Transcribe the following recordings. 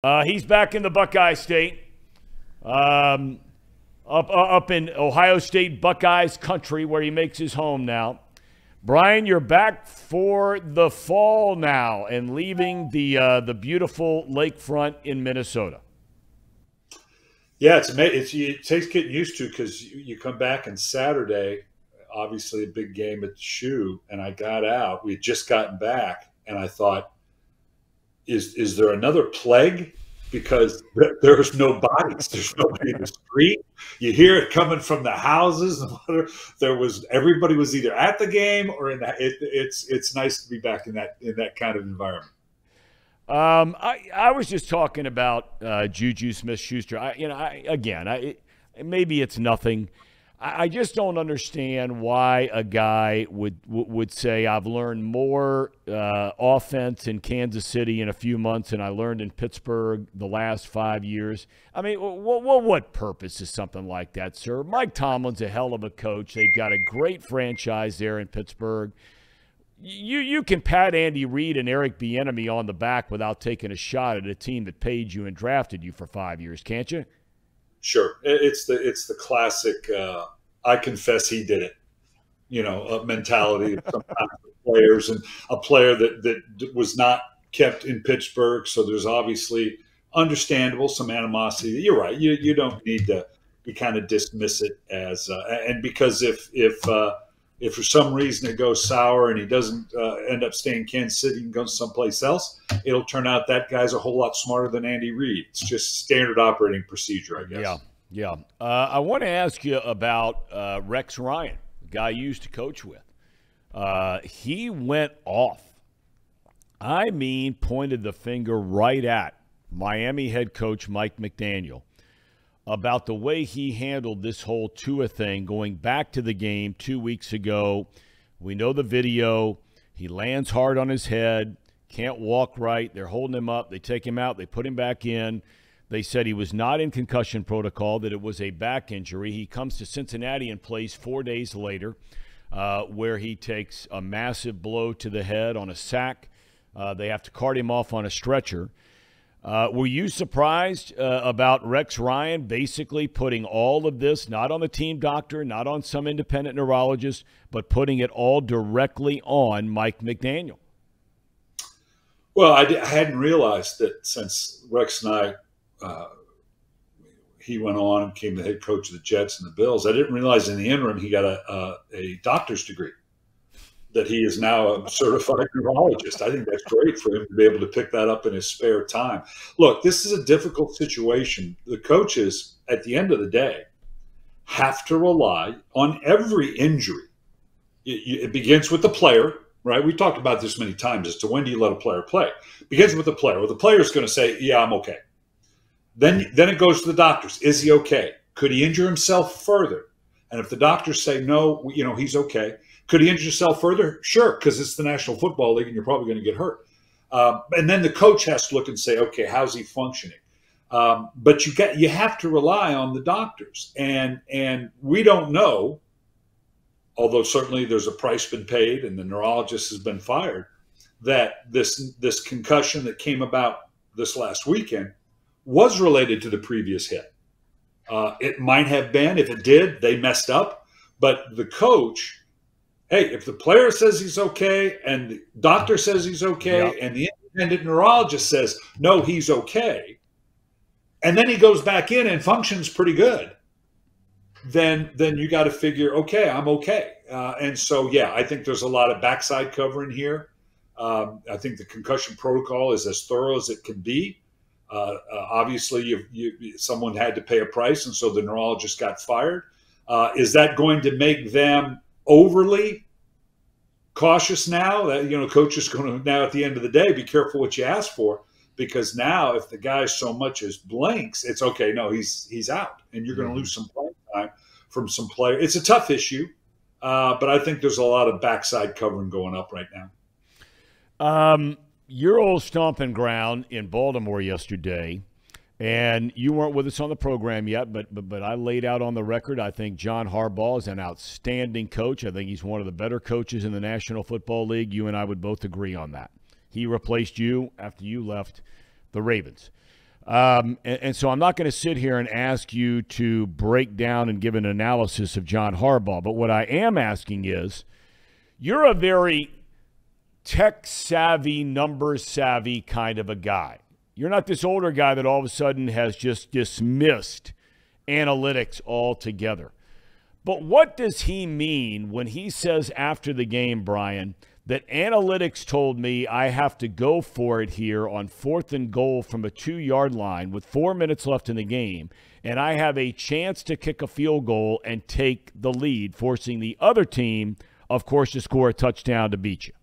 He's back in the Buckeye State, up in Ohio State Buckeyes country where he makes his home now. Brian, you're back for the fall now and leaving the beautiful lakefront in Minnesota. Yeah, it's amazing. It takes getting used to because you come back on Saturday, obviously a big game at the Shoe, and I got out. We had just gotten back, and I thought, is there another plague? Because there's no bodies. There's nobody in the street. You hear it coming from the houses. Everybody was either at the game or in that. It's nice to be back in that kind of environment. I was just talking about Juju Smith-Schuster. Maybe it's nothing. I just don't understand why a guy would say, I've learned more offense in Kansas City in a few months than I learned in Pittsburgh the last 5 years. I mean, what purpose is something like that, sir? Mike Tomlin's a hell of a coach. They've got a great franchise there in Pittsburgh. You can pat Andy Reid and Eric Bieniemy on the back without taking a shot at a team that paid you and drafted you for 5 years, can't you? Sure, it's the classic. I confess he did it. Mentality of sometimes players, and a player that was not kept in Pittsburgh. So there's obviously understandable some animosity. You're right. You don't need to. You kind of dismiss it as and because if for some reason it goes sour and he doesn't end up staying in Kansas City and goes someplace else, it'll turn out that guy's a whole lot smarter than Andy Reid. It's just standard operating procedure, I guess. Yeah. I want to ask you about Rex Ryan, the guy you used to coach with. He went off. I mean, pointed the finger right at Miami head coach Mike McDaniel about the way he handled this whole Tua thing going back to the game 2 weeks ago. We know the video. He lands hard on his head, can't walk right. They're holding him up. They take him out. They put him back in. They said he was not in concussion protocol, that it was a back injury. He comes to Cincinnati and plays 4 days later, where he takes a massive blow to the head on a sack. They have to cart him off on a stretcher. Were you surprised about Rex Ryan basically putting all of this, not on the team doctor, not on some independent neurologist, but putting it all directly on Mike McDaniel? Well, I hadn't realized that since Rex and I, he went on and became the head coach of the Jets and the Bills. I didn't realize in the interim he got a doctor's degree, that he is now a certified neurologist. I think that's great for him to be able to pick that up in his spare time. Look, this is a difficult situation. The coaches, at the end of the day, have to rely on every injury. It begins with the player, right? We talked about this many times as to when do you let a player play. It begins with the player. Well, the player is going to say, yeah, I'm okay. Then it goes to the doctors. Is he okay? Could he injure himself further? And if the doctors say, no, he's okay. Could he injure himself further? Sure, because it's the National Football League and you're probably going to get hurt. And then the coach has to look and say, okay, how's he functioning? But you have to rely on the doctors. And we don't know, although certainly there's a price been paid and the neurologist has been fired, that this concussion that came about this last weekend was related to the previous hit. It might have been. If it did, they messed up. But the coach, hey, if the player says he's okay and the doctor says he's okay, yep, and the independent neurologist says, no, he's okay, and then he goes back in and functions pretty good, then you got to figure, okay, I'm okay. And so, yeah, I think there's a lot of backside covering here. I think the concussion protocol is as thorough as it can be. Obviously, someone had to pay a price, and so the neurologist got fired. Is that going to make them overly cautious now? That coach is going to now at the end of the day be careful what you ask for, because now if the guy so much as blinks, it's okay. No, he's out, and you're going to lose some playing time from some player. It's a tough issue, but I think there's a lot of backside covering going up right now. Your old stomping ground in Baltimore yesterday, and you weren't with us on the program yet, but I laid out on the record, I think Coach Harbaughs is an outstanding coach. I think he's one of the better coaches in the National Football League. You and I would both agree on that. He replaced you after you left the Ravens. And so I'm not going to sit here and ask you to break down and give an analysis of John Harbaugh. But what I am asking is, you're a very tech-savvy, number-savvy kind of a guy. You're not this older guy that all of a sudden has just dismissed analytics altogether. But what does he mean when he says after the game, Brian, that analytics told me I have to go for it here on 4th and goal from a 2-yard line with 4 minutes left in the game, and I have a chance to kick a field goal and take the lead, forcing the other team, of course, to score a touchdown to beat you?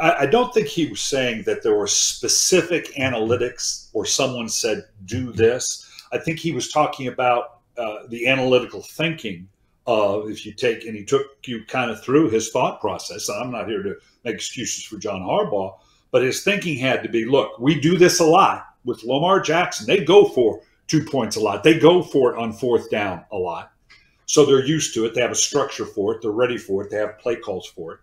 I don't think he was saying that there were specific analytics or someone said, do this. I think he was talking about the analytical thinking of, if you take, and he took you kind of through his thought process. I'm not here to make excuses for John Harbaugh, but his thinking had to be, look, we do this a lot with Lamar Jackson. They go for 2 points a lot. They go for it on 4th down a lot. So they're used to it. They have a structure for it. They're ready for it. They have play calls for it.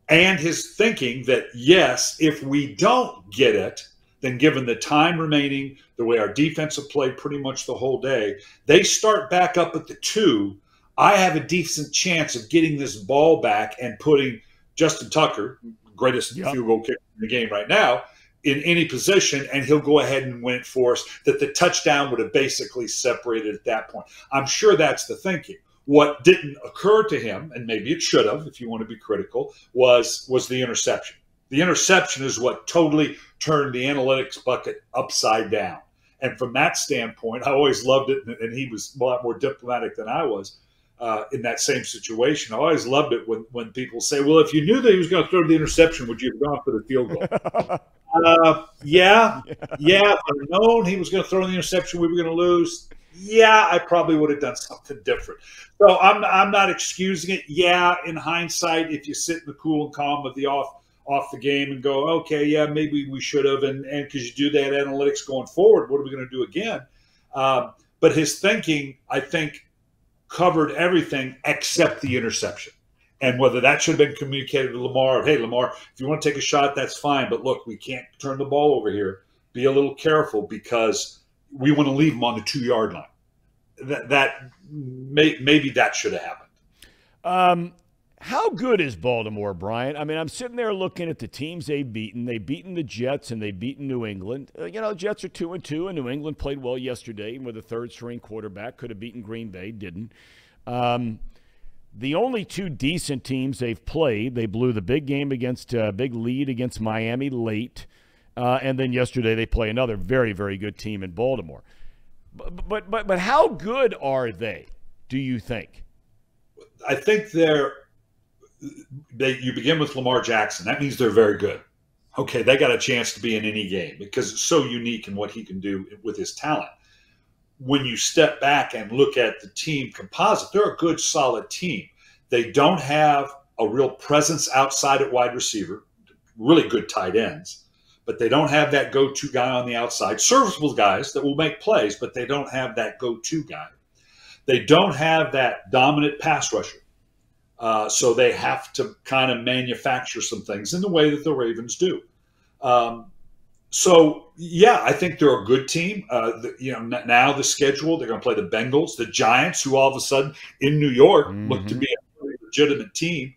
And his thinking that, yes, if we don't get it, then given the time remaining, the way our defense have played pretty much the whole day, they start back up at the 2. I have a decent chance of getting this ball back and putting Justin Tucker, greatest field goal kicker in the game right now, in any position, and he'll go ahead and win it for us, that the touchdown would have basically separated at that point. I'm sure that's the thinking. What didn't occur to him, and maybe it should have, if you want to be critical, was the interception. The interception is what totally turned the analytics bucket upside down. And from that standpoint, I always loved it, and he was a lot more diplomatic than I was in that same situation. I always loved it when people say, well, if you knew that he was going to throw the interception, would you have gone for the field goal? Yeah. If I'd known he was going to throw the interception, we were going to lose. Yeah, I probably would have done something different. So I'm not excusing it. Yeah, in hindsight, if you sit in the cool and calm of the off the game and go, okay, yeah, maybe we should have, and because you do that analytics going forward, what are we going to do again? But his thinking, I think, covered everything except the interception. And whether that should have been communicated to Lamar, hey, Lamar, if you want to take a shot, that's fine. But look, we can't turn the ball over here. Be a little careful because we want to leave them on the 2-yard line. Maybe that should have happened. How good is Baltimore, Brian? I mean, I'm sitting there looking at the teams they've beaten. They've beaten the Jets and they've beaten New England. Jets are 2-2, and New England played well yesterday with a third-string quarterback. Could have beaten Green Bay, didn't. The only 2 decent teams they've played, they blew the big game against big lead against Miami late. And then yesterday they play another very, very good team in Baltimore. But how good are they, do you think? I think you begin with Lamar Jackson. That means they're very good. Okay, they got a chance to be in any game because it's so unique in what he can do with his talent. When you step back and look at the team composite, they're a good, solid team. They don't have a real presence outside at wide receiver, really good tight ends. But they don't have that go-to guy on the outside. Serviceable guys that will make plays, but they don't have that go-to guy. They don't have that dominant pass rusher. So they have to kind of manufacture some things in the way that the Ravens do. I think they're a good team. Now the schedule, they're going to play the Bengals, the Giants, who all of a sudden in New York look to be a really legitimate team.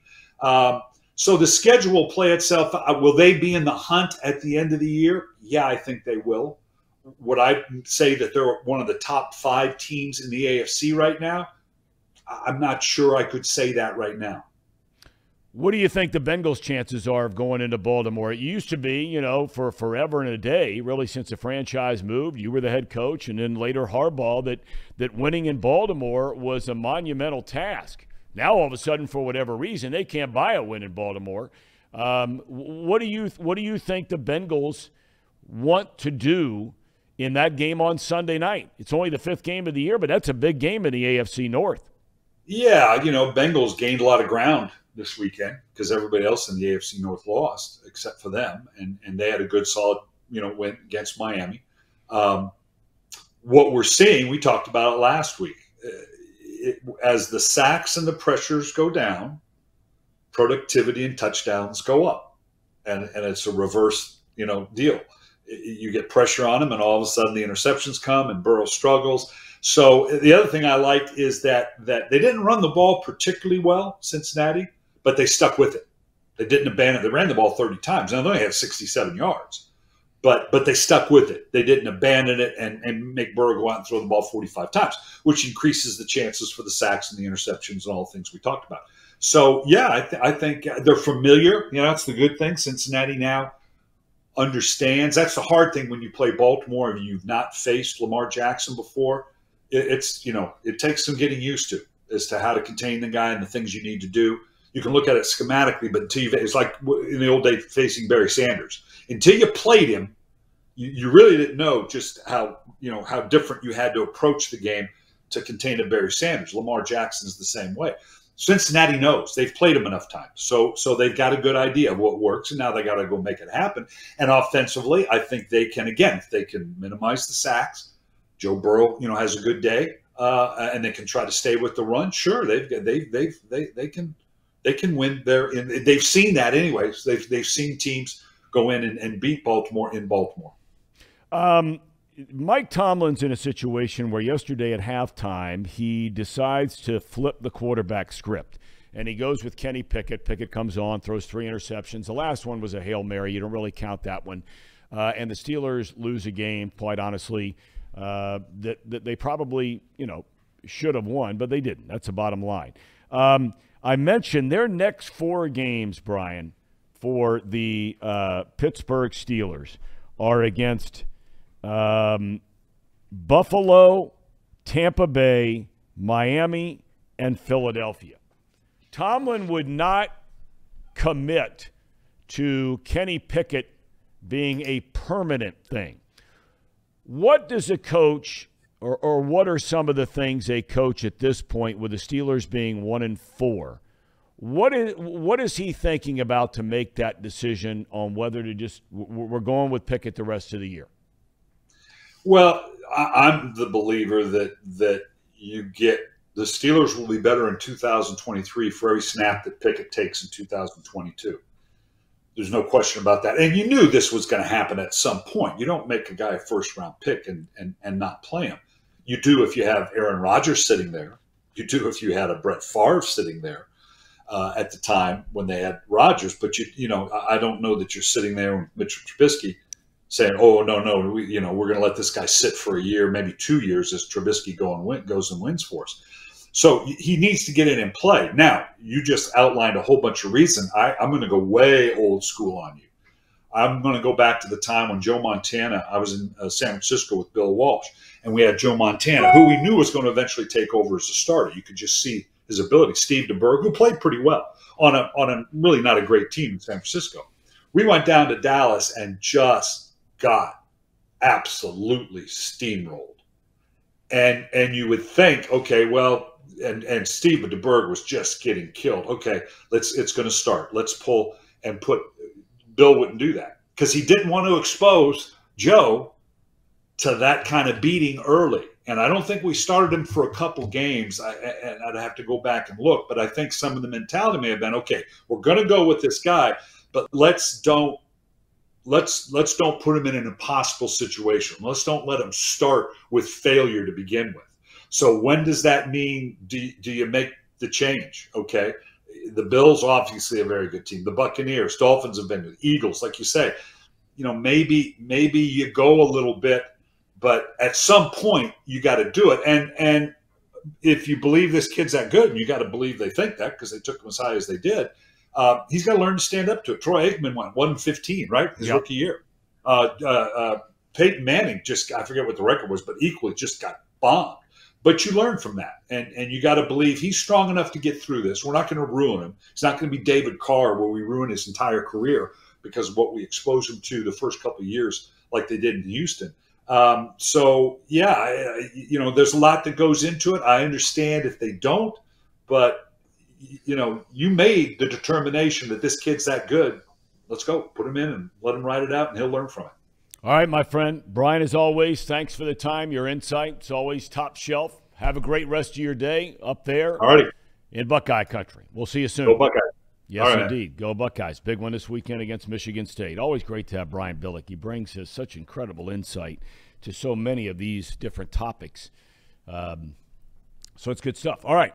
So the schedule will play itself out. Will they be in the hunt at the end of the year? Yeah, I think they will. Would I say that they're one of the top 5 teams in the AFC right now? I'm not sure I could say that right now. What do you think the Bengals' chances are of going into Baltimore? It used to be, for forever and a day, really since the franchise moved, you were the head coach, and then later Harbaugh, that winning in Baltimore was a monumental task. Now, all of a sudden, for whatever reason, they can't buy a win in Baltimore. What do you think the Bengals want to do in that game on Sunday night? It's only the 5th game of the year, but that's a big game in the AFC North. Yeah, Bengals gained a lot of ground this weekend because everybody else in the AFC North lost except for them, and they had a good, solid, win against Miami. What we're seeing, we talked about it last week. As the sacks and the pressures go down, productivity and touchdowns go up, and it's a reverse deal. you get pressure on him, and all of a sudden the interceptions come and Burrow struggles. So the other thing I liked is that they didn't run the ball particularly well, Cincinnati, but they stuck with it. They didn't abandon it. They ran the ball 30 times. Now, they only had 67 yards, but they stuck with it. They didn't abandon it and make Burrow go out and throw the ball 45 times, which increases the chances for the sacks and the interceptions and all the things we talked about. So, yeah, I think they're familiar. You know, that's the good thing. Cincinnati now understands. That's the hard thing when you play Baltimore and you've not faced Lamar Jackson before. It takes some getting used to as to how to contain the guy and the things you need to do. You can look at it schematically, but it's like in the old days facing Barry Sanders. Until you played him, you really didn't know just how different you had to approach the game to contain a Barry Sanders. Lamar Jackson's the same way. Cincinnati knows. They've played him enough times. So they've got a good idea of what works, and now they got to go make it happen. And offensively, I think they can, again, if they can minimize the sacks, Joe Burrow, has a good day, and they can try to stay with the run. Sure, they can win there. They've seen that anyways. They've seen teams go in and beat Baltimore in Baltimore. Mike Tomlin's in a situation where yesterday at halftime he decides to flip the quarterback script, and he goes with Kenny Pickett. Pickett comes on, throws 3 interceptions. The last one was a Hail Mary. You don't really count that one. And the Steelers lose a game, quite honestly, that they probably should have won, but they didn't. That's the bottom line. I mentioned their next 4 games, Brian, for the Pittsburgh Steelers are against Buffalo, Tampa Bay, Miami, and Philadelphia. Tomlin would not commit to Kenny Pickett being a permanent thing. What does a coach, or what are some of the things a coach at this point, with the Steelers being 1-4, what is he thinking about to make that decision on whether to just we're going with Pickett the rest of the year? Well, I'm the believer that you get the Steelers will be better in 2023 for every snap that Pickett takes in 2022. There's no question about that. And you knew this was going to happen at some point. You don't make a guy a first-round pick and not play him. You do if you have Aaron Rodgers sitting there. You do if you had a Brett Favre sitting there at the time when they had Rodgers. But, I don't know that you're sitting there with Mitchell Trubisky saying, oh, no, we're going to let this guy sit for a year, maybe 2 years as Trubisky goes and wins for us. So he needs to get in and play. Now, you just outlined a whole bunch of reasons. I'm going to go way old school on you. I'm going to go back to the time when Joe Montana, I was in San Francisco with Bill Walsh, and we had Joe Montana, who we knew was going to eventually take over as a starter. You could just see his ability. Steve DeBerg, who played pretty well on a really not a great team in San Francisco. We went down to Dallas and just got absolutely steamrolled. And you would think, okay, well, and Steve DeBerg was just getting killed. Okay, it's going to start. Let's pull and put. Bill wouldn't do that because he didn't want to expose Joe to that kind of beating early. And I don't think we started him for a couple games. And I'd have to go back and look, but I think some of the mentality may have been, okay, we're going to go with this guy, but let's don't put him in an impossible situation. Let's don't let him start with failure to begin with. So when does that mean do you make the change? Okay. The Bills, obviously a very good team. The Buccaneers, Dolphins have been, the Eagles, like you say, maybe you go a little bit, but at some point you got to do it. And if you believe this kid's that good, and you got to believe they think that because they took him as high as they did, he's got to learn to stand up to it. Troy Aikman went 1-15, right? His rookie year. Peyton Manning I forget what the record was, but equally just got bombed. But you learn from that, and you got to believe he's strong enough to get through this. We're not going to ruin him. It's not going to be David Carr where we ruin his entire career because of what we exposed him to the first couple of years like they did in Houston. There's a lot that goes into it. I understand if they don't, but, you made the determination that this kid's that good. Let's go. Put him in and let him ride it out, and he'll learn from it. All right, my friend. Brian, as always, thanks for the time, your insight. It's always top shelf. Have a great rest of your day up there All right. in Buckeye country. We'll see you soon. Go Buckeye. Yes, All right. indeed. Go Buckeyes. Big one this weekend against Michigan State. Always great to have Brian Billick. He brings us such incredible insight to so many of these different topics. So it's good stuff. All right.